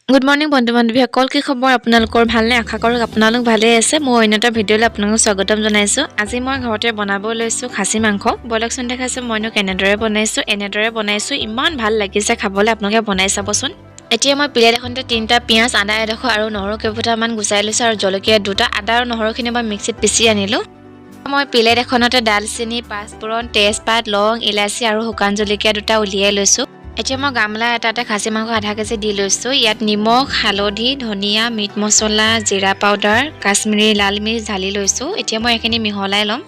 good morning বন্ধু বান্ধৱীসকল কি খবৰ আপোনালোকৰ ভালনে আশা কৰোঁ আপোনালোক ভালেই আছে মই অন্য এটা ভিডিঅ'লৈ আপোনালোকক স্বাগতম জনাইছোঁ আজি মই ঘৰতে বনাব লৈছোঁ খাচী মাংস বলকচোন দেখাইছোঁ মইনো কেনেদৰে বনাইছোঁ ইমান ভাল লাগিছে খাবলৈ আপোনালোকে বনাই চাবচোন এতিয়া মই প্লেট এখনতে 3টা পিঁয়াজ আদা এডোখৰ আৰু নহৰু কেইফুটামান গুচাই লৈছোঁ আৰু জলকীয়া 2টা আদা আৰু নহৰুখিনি মই মিক্সিত পিচি আনিলোঁ মই প্লেট এখনতে দালচেনি পাঁচফোৰণ তেজপাত লং ইলাচি আৰু শুকান জলকীয়া 2টা উলিয়াই লৈছোঁ এতিয়া মই গামলা এটাতে খাচী মাংস আধা কেজি দি লৈছোঁ ইয়াত নিমখ হালধি ধনিয়া মিট মছলা জিৰা পাউডাৰ কাশ্মীৰী লাল মিৰ্চ ঢালি লৈছোঁ এতিয়া মই এইখিনি মিহলাই ল'ম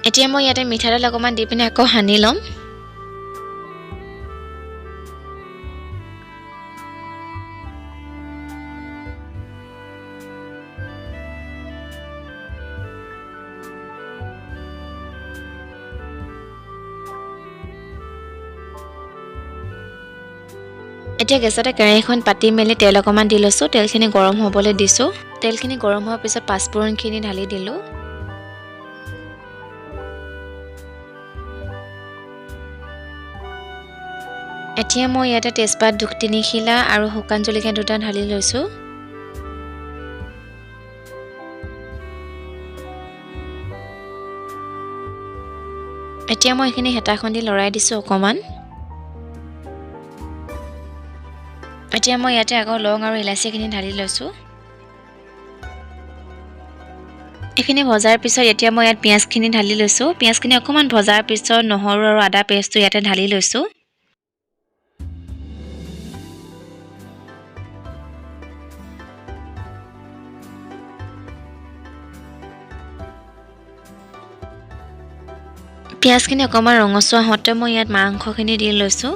এতিয়া মই ইয়াতে মিঠাতেল অকমান দি পিনে আকৌ সানি ল'ম এতিয়া গেছতে কেৰাহীখন পাতি মেলি তেল অকমান দি লৈছোঁ তেলখিনি গৰম হ'বলৈ দিছোঁ তেলখিনি গৰম হোৱাৰ পিছত পাঁচফোৰণখিনি ঢালি দিলোঁ এতিয়া মই ইয়াতে তেজপাত 2-3 খিলা আৰু শুকান জলকীয়া 2টা ঢালি লৈছোঁ এতিয়া মই এইখিনি হেতাখন দি লৰাই দিছোঁ অকমান এতিয়া মই ইয়াতে আকৌ লং আৰু ইলাচিখিনি ঢালি লৈছোঁ এইখিনি ভজাৰ পিছত এতিয়া মই ইয়াত পিঁয়াজখিনি ঢালি লৈছোঁ পিঁয়াজখিনি অকমান ভজাৰ পিছত নহৰু আৰু আদা পেষ্টটো ইয়াতে ঢালি লৈছোঁ পিঁয়াজখিনি অকমান ৰঙচুৱা হওঁতে মই ইয়াত মাংসখিনি দি লৈছোঁ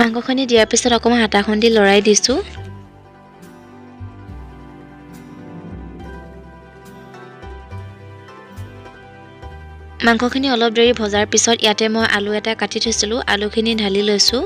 মাংসখিনি দিয়াৰ পিছত অকমান হাতাখন দি লৰাই দিছোঁ মাংসখিনি অলপ দেৰি ভজাৰ পিছত ইয়াতে মই আলু এটা কাটি থৈছিলোঁ আলুখিনি ঢালি লৈছোঁ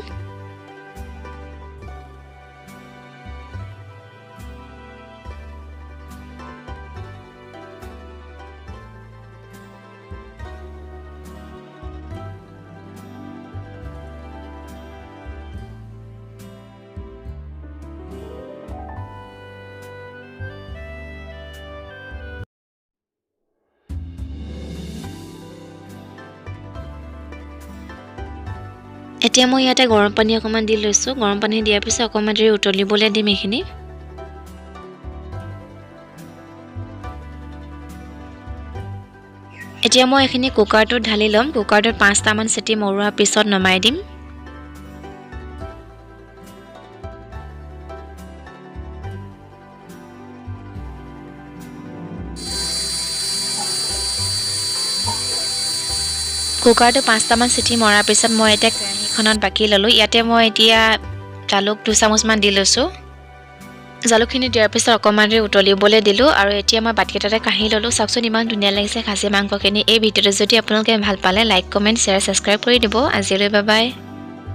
এতিয়া মই ইয়াতে গৰম পানী অকমান দি লৈছোঁ গৰম পানী দিয়াৰ পিছত অকমান দেৰি উতলিবলৈ দিম এইখিনি এতিয়া মই এইখিনি কুকাৰটোত ঢালি ল'ম কুকাৰটোত 5টামান চিটি মৰোৱাৰ পিছত নমাই দিম কুকাৰটো 5টামান চিটি মৰাৰ পিছত মই এতিয়া কেৰাহীখনত বাকি ল'লোঁ ইয়াতে মই এতিয়া জালুক 2 চামুচমান দি লৈছোঁ জালুকখিনি দিয়াৰ পিছত অকমান দেৰি উতলিবলৈ দিলোঁ আৰু এতিয়া মই বাটি এটাতে কাঢ়ি ল'লোঁ চাওকচোন ইমান ধুনীয়া লাগিছে খাচী মাংসখিনি এই ভিডিঅ'টো যদি আপোনালোকে ভাল পালে লাইক কমেণ্ট শ্বেয়াৰ ছাবস্ক্ৰাইব কৰি দিব আজিলৈ বাই বাই